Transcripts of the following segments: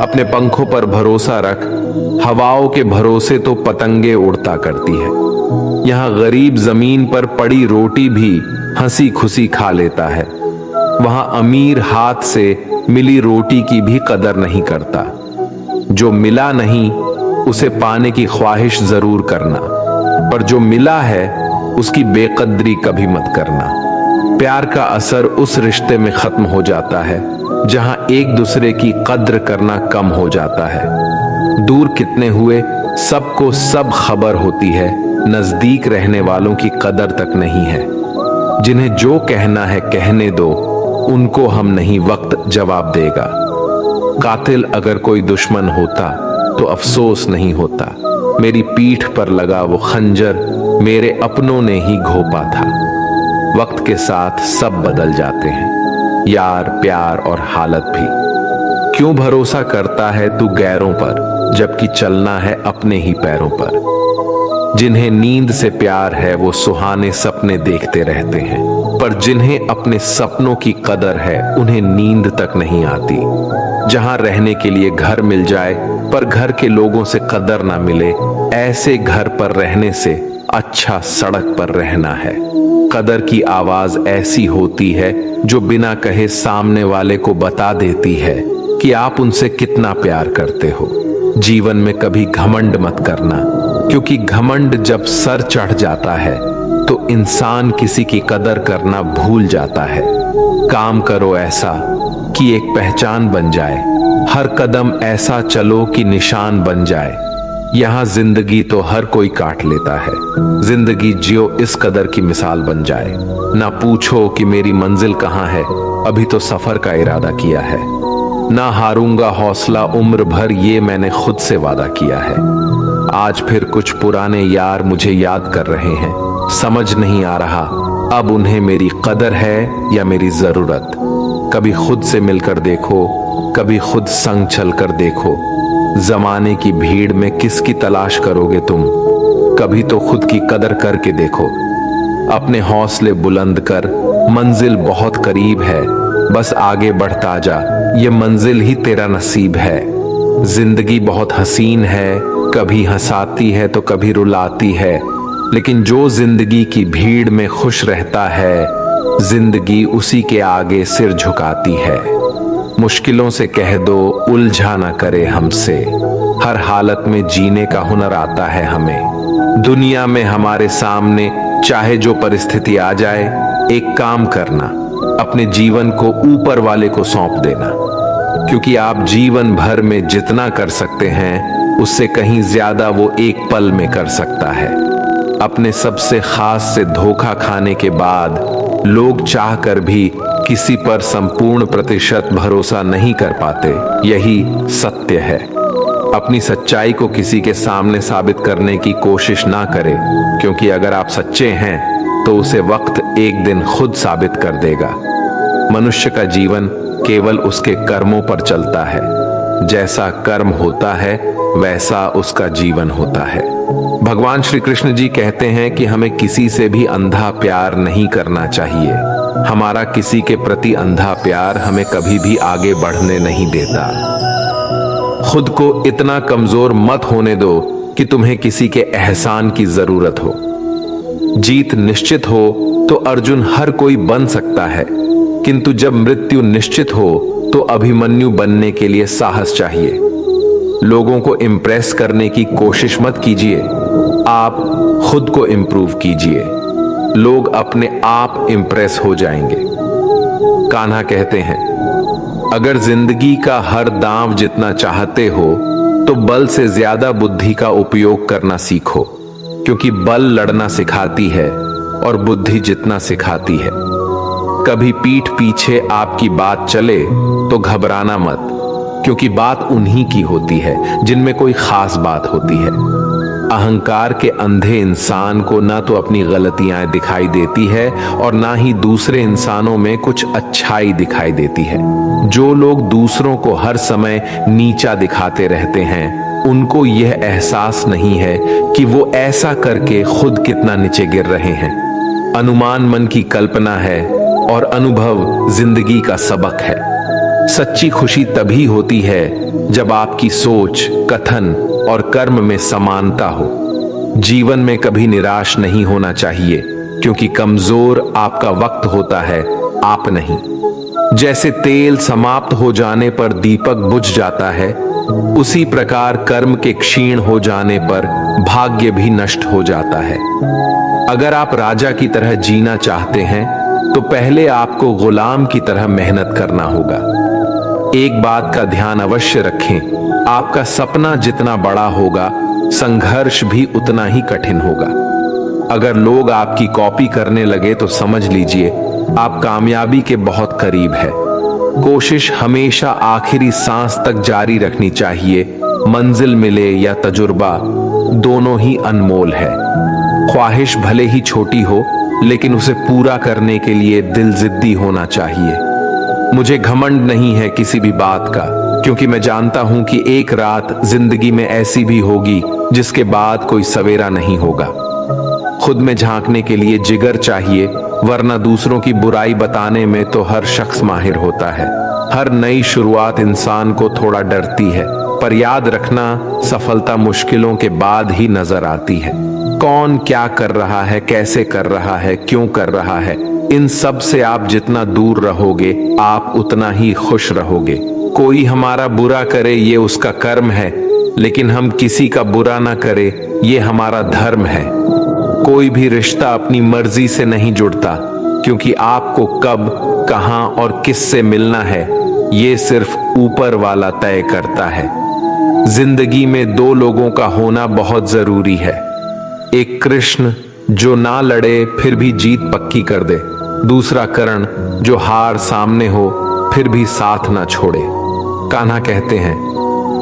अपने पंखों पर भरोसा रख, हवाओं के भरोसे तो पतंगे उड़ता करती है। यहाँ गरीब जमीन पर पड़ी रोटी भी हंसी खुशी खा लेता है, वहां अमीर हाथ से मिली रोटी की भी कदर नहीं करता। जो मिला नहीं उसे पाने की ख्वाहिश जरूर करना, पर जो मिला है उसकी बेकदरी कभी मत करना। प्यार का असर उस रिश्ते में खत्म हो जाता है जहां एक दूसरे की कद्र करना कम हो जाता है। दूर कितने हुए सबको सब खबर होती है, नजदीक रहने वालों की कदर तक नहीं है। जिन्हें जो कहना है कहने दो, उनको हम नहीं वक्त जवाब देगा। कातिल अगर कोई दुश्मन होता तो अफसोस नहीं होता, मेरी पीठ पर लगा वो खंजर मेरे अपनों ने ही घोंपा था। वक्त के साथ सब बदल जाते हैं, यार, प्यार और हालत भी। क्यों भरोसा करता है तू गैरों पर, जबकि चलना है अपने ही पैरों पर। जिन्हें नींद से प्यार है वो सुहाने सपने देखते रहते हैं, पर जिन्हें अपने सपनों की कदर है उन्हें नींद तक नहीं आती। जहां रहने के लिए घर मिल जाए पर घर के लोगों से कदर ना मिले, ऐसे घर पर रहने से अच्छा सड़क पर रहना है। कदर की आवाज ऐसी होती है जो बिना कहे सामने वाले को बता देती है कि आप उनसे कितना प्यार करते हो। जीवन में कभी घमंड मत करना, क्योंकि घमंड जब सर चढ़ जाता है तो इंसान किसी की कदर करना भूल जाता है। काम करो ऐसा कि एक पहचान बन जाए, हर कदम ऐसा चलो कि निशान बन जाए। यहाँ जिंदगी तो हर कोई काट लेता है, जिंदगी जियो इस कदर की मिसाल बन जाए। ना पूछो कि मेरी मंजिल कहाँ है, अभी तो सफर का इरादा किया है। ना हारूंगा हौसला उम्र भर, ये मैंने खुद से वादा किया है। आज फिर कुछ पुराने यार मुझे याद कर रहे हैं, समझ नहीं आ रहा अब उन्हें मेरी कदर है या मेरी जरूरत। कभी खुद से मिलकर देखो, कभी खुद संग चलकर देखो। जमाने की भीड़ में किसकी तलाश करोगे तुम, कभी तो खुद की कदर करके देखो। अपने हौसले बुलंद कर, मंजिल बहुत करीब है, बस आगे बढ़ता जा, ये मंजिल ही तेरा नसीब है। जिंदगी बहुत हसीन है, कभी हंसाती है तो कभी रुलाती है, लेकिन जो जिंदगी की भीड़ में खुश रहता है, जिंदगी उसी के आगे सिर झुकाती है। मुश्किलों से कह दो उलझा ना करे हमसे, हर हालत में जीने का हुनर आता है हमें। दुनिया में हमारे सामने चाहे जो परिस्थिति आ जाए, एक काम करना, अपने जीवन को ऊपर वाले को सौंप देना, क्योंकि आप जीवन भर में जितना कर सकते हैं उससे कहीं ज्यादा वो एक पल में कर सकता है। अपने सबसे खास से धोखा खाने के बाद लोग चाहकर भी किसी पर संपूर्ण प्रतिशत भरोसा नहीं कर पाते, यही सत्य है। अपनी सच्चाई को किसी के सामने साबित करने की कोशिश ना करें, क्योंकि अगर आप सच्चे हैं तो उसे वक्त एक दिन खुद साबित कर देगा। मनुष्य का जीवन केवल उसके कर्मों पर चलता है, जैसा कर्म होता है वैसा उसका जीवन होता है। भगवान श्री कृष्ण जी कहते हैं कि हमें किसी से भी अंधा प्यार नहीं करना चाहिए। हमारा किसी के प्रति अंधा प्यार हमें कभी भी आगे बढ़ने नहीं देता। खुद को इतना कमजोर मत होने दो कि तुम्हें किसी के एहसान की जरूरत हो। जीत निश्चित हो तो अर्जुन हर कोई बन सकता है, किंतु जब मृत्यु निश्चित हो तो अभिमन्यु बनने के लिए साहस चाहिए। लोगों को इम्प्रेस करने की कोशिश मत कीजिए, आप खुद को इम्प्रूव कीजिए, लोग अपने आप इम्प्रेस हो जाएंगे। कान्हा कहते हैं, अगर जिंदगी का हर दांव जितना चाहते हो तो बल से ज्यादा बुद्धि का उपयोग करना सीखो, क्योंकि बल लड़ना सिखाती है और बुद्धि जितना सिखाती है। कभी पीठ पीछे आपकी बात चले तो घबराना मत, क्योंकि बात उन्हीं की होती है जिनमें कोई खास बात होती है। अहंकार के अंधे इंसान को ना तो अपनी गलतियां दिखाई देती है और ना ही दूसरे इंसानों में कुछ अच्छाई दिखाई देती है। जो लोग दूसरों को हर समय नीचा दिखाते रहते हैं, उनको यह एहसास नहीं है कि वो ऐसा करके खुद कितना नीचे गिर रहे हैं। अनुमान मन की कल्पना है और अनुभव जिंदगी का सबक है। सच्ची खुशी तभी होती है जब आपकी सोच, कथन और कर्म में समानता हो। जीवन में कभी निराश नहीं होना चाहिए, क्योंकि कमजोर आपका वक्त होता है, आप नहीं। जैसे तेल समाप्त हो जाने पर दीपक बुझ जाता है, उसी प्रकार कर्म के क्षीण हो जाने पर भाग्य भी नष्ट हो जाता है। अगर आप राजा की तरह जीना चाहते हैं तो पहले आपको गुलाम की तरह मेहनत करना होगा। एक बात का ध्यान अवश्य रखें, आपका सपना जितना बड़ा होगा, संघर्ष भी उतना ही कठिन होगा। अगर लोग आपकी कॉपी करने लगे तो समझ लीजिए आप कामयाबी के बहुत करीब है। कोशिश हमेशा आखिरी सांस तक जारी रखनी चाहिए। मंजिल मिले या तजुर्बा, दोनों ही अनमोल है। ख्वाहिश भले ही छोटी हो, लेकिन उसे पूरा करने के लिए दिल जिद्दी होना चाहिए। मुझे घमंड नहीं है किसी भी बात का, क्योंकि मैं जानता हूं कि एक रात जिंदगी में ऐसी भी होगी जिसके बाद कोई सवेरा नहीं होगा। खुद में झांकने के लिए जिगर चाहिए, वरना दूसरों की बुराई बताने में तो हर शख्स माहिर होता है। हर नई शुरुआत इंसान को थोड़ा डरती है, पर याद रखना, सफलता मुश्किलों के बाद ही नजर आती है। कौन क्या कर रहा है, कैसे कर रहा है, क्यों कर रहा है, इन सब से आप जितना दूर रहोगे, आप उतना ही खुश रहोगे। कोई हमारा बुरा करे ये उसका कर्म है, लेकिन हम किसी का बुरा ना करे ये हमारा धर्म है। कोई भी रिश्ता अपनी मर्जी से नहीं जुड़ता, क्योंकि आपको कब, कहां और किससे मिलना है ये सिर्फ ऊपर वाला तय करता है। जिंदगी में दो लोगों का होना बहुत जरूरी है। एक कृष्ण जो ना लड़े फिर भी जीत पक्की कर दे, दूसरा कर्ण जो हार सामने हो फिर भी साथ ना छोड़े। कान्हा कहते हैं,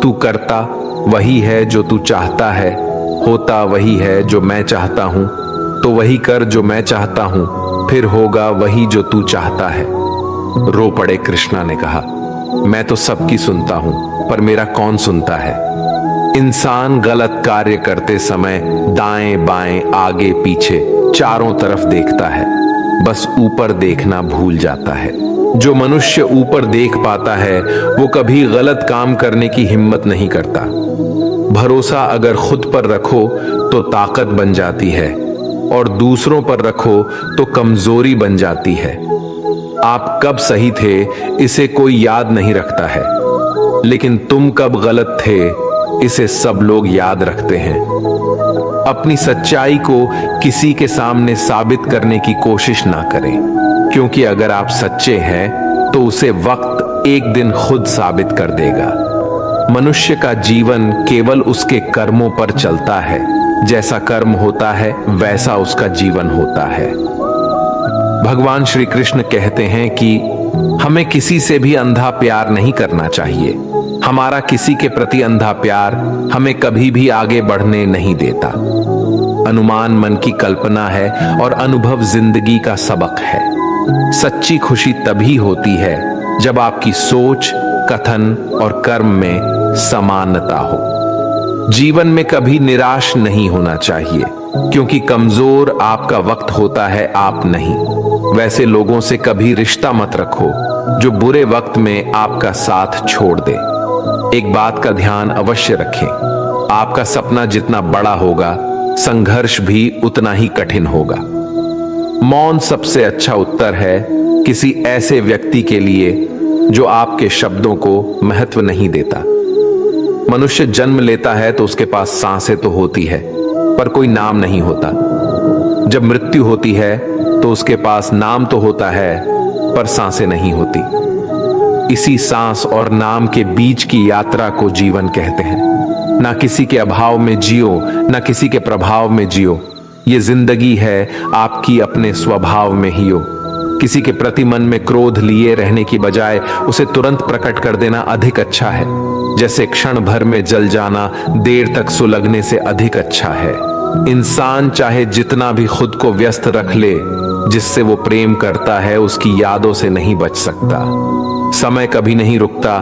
तू करता वही है जो तू चाहता है, होता वही है जो मैं चाहता हूं, तो वही कर जो मैं चाहता हूं, फिर होगा वही जो तू चाहता है। रो पड़े कृष्णा ने कहा, मैं तो सबकी सुनता हूं, पर मेरा कौन सुनता है। इंसान गलत कार्य करते समय दाएं बाएं आगे पीछे चारों तरफ देखता है, बस ऊपर देखना भूल जाता है। जो मनुष्य ऊपर देख पाता है वो कभी गलत काम करने की हिम्मत नहीं करता। भरोसा अगर खुद पर रखो तो ताकत बन जाती है, और दूसरों पर रखो तो कमजोरी बन जाती है। आप कब सही थे इसे कोई याद नहीं रखता है, लेकिन तुम कब गलत थे इसे सब लोग याद रखते हैं। अपनी सच्चाई को किसी के सामने साबित करने की कोशिश ना करें, क्योंकि अगर आप सच्चे हैं तो उसे वक्त एक दिन खुद साबित कर देगा। मनुष्य का जीवन केवल उसके कर्मों पर चलता है, जैसा कर्म होता है वैसा उसका जीवन होता है। भगवान श्री कृष्ण कहते हैं कि हमें किसी से भी अंधा प्यार नहीं करना चाहिए। हमारा किसी के प्रति अंधा प्यार हमें कभी भी आगे बढ़ने नहीं देता। अनुमान मन की कल्पना है और अनुभव जिंदगी का सबक है। सच्ची खुशी तभी होती है जब आपकी सोच, कथन और कर्म में समानता हो। जीवन में कभी निराश नहीं होना चाहिए, क्योंकि कमजोर आपका वक्त होता है, आप नहीं। वैसे लोगों से कभी रिश्ता मत रखो जो बुरे वक्त में आपका साथ छोड़ दे। एक बात का ध्यान अवश्य रखें, आपका सपना जितना बड़ा होगा, संघर्ष भी उतना ही कठिन होगा। मौन सबसे अच्छा उत्तर है किसी ऐसे व्यक्ति के लिए जो आपके शब्दों को महत्व नहीं देता। मनुष्य जन्म लेता है तो उसके पास सांसें तो होती है, पर कोई नाम नहीं होता। जब मृत्यु होती है तो उसके पास नाम तो होता है, पर सांसें नहीं होती। इसी सांस और नाम के बीच की यात्रा को जीवन कहते हैं। ना किसी के अभाव में जियो, ना किसी के प्रभाव में जियो। ये जिंदगी है आपकी अपने स्वभाव में ही हो। किसी के प्रति मन में क्रोध लिए रहने की बजाय उसे तुरंत प्रकट कर देना अधिक अच्छा है। जैसे क्षण भर में जल जाना देर तक सुलगने से अधिक अच्छा है। इंसान चाहे जितना भी खुद को व्यस्त रख ले, जिससे वो प्रेम करता है उसकी यादों से नहीं बच सकता। समय कभी नहीं रुकता।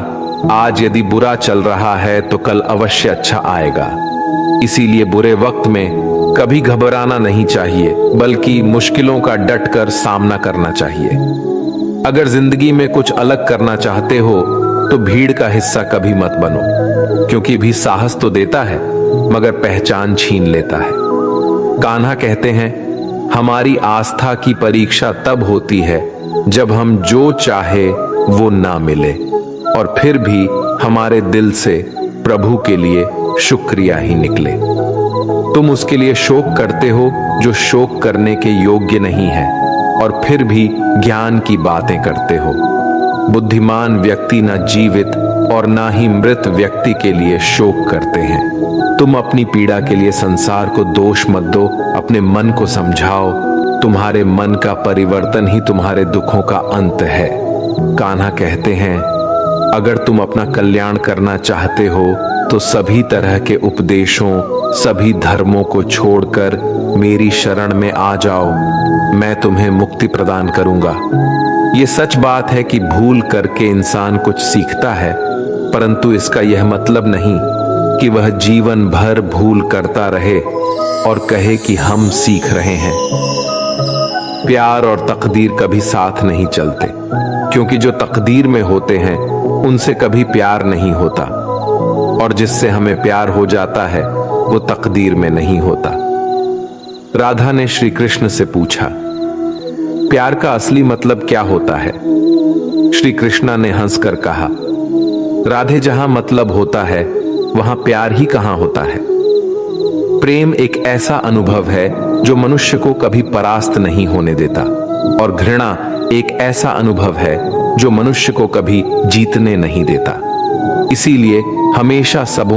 आज यदि बुरा चल रहा है तो कल अवश्य अच्छा आएगा। इसीलिए बुरे वक्त में कभी घबराना नहीं चाहिए, बल्कि मुश्किलों का डटकर सामना करना चाहिए। अगर जिंदगी में कुछ अलग करना चाहते हो तो भीड़ का हिस्सा कभी मत बनो, क्योंकि भी साहस तो देता है मगर पहचान छीन लेता है। कान्हा कहते हैं, हमारी आस्था की परीक्षा तब होती है जब हम जो चाहे वो ना मिले और फिर भी हमारे दिल से प्रभु के लिए शुक्रिया ही निकले। तुम उसके लिए शोक करते हो जो शोक करने के योग्य नहीं है और फिर भी ज्ञान की बातें करते हो। बुद्धिमान व्यक्ति ना जीवित और ना ही मृत व्यक्ति के लिए शोक करते हैं। तुम अपनी पीड़ा के लिए संसार को दोष मत दो, अपने मन को समझाओ। तुम्हारे मन का परिवर्तन ही तुम्हारे दुखों का अंत है। कान्हा कहते हैं, अगर तुम अपना कल्याण करना चाहते हो तो सभी तरह के उपदेशों, सभी धर्मों को छोड़कर मेरी शरण में आ जाओ, मैं तुम्हें मुक्ति प्रदान करूंगा। ये सच बात है कि भूल करके इंसान कुछ सीखता है, परंतु इसका यह मतलब नहीं कि वह जीवन भर भूल करता रहे और कहे कि हम सीख रहे हैं। प्यार और तकदीर कभी साथ नहीं चलते, क्योंकि जो तकदीर में होते हैं उनसे कभी प्यार नहीं होता और जिससे हमें प्यार हो जाता है वो तकदीर में नहीं होता। राधा ने श्री कृष्ण से पूछा, प्यार का असली मतलब क्या होता है? श्री कृष्णा ने हंसकर कहा, राधे, जहां मतलब होता है वहां प्यार ही कहां होता है। प्रेम एक ऐसा अनुभव है जो मनुष्य को कभी परास्त नहीं होने देता और घृणा एक ऐसा अनुभव है जो मनुष्य को कभी जीतने नहीं देता। इसीलिए हमेशा सबों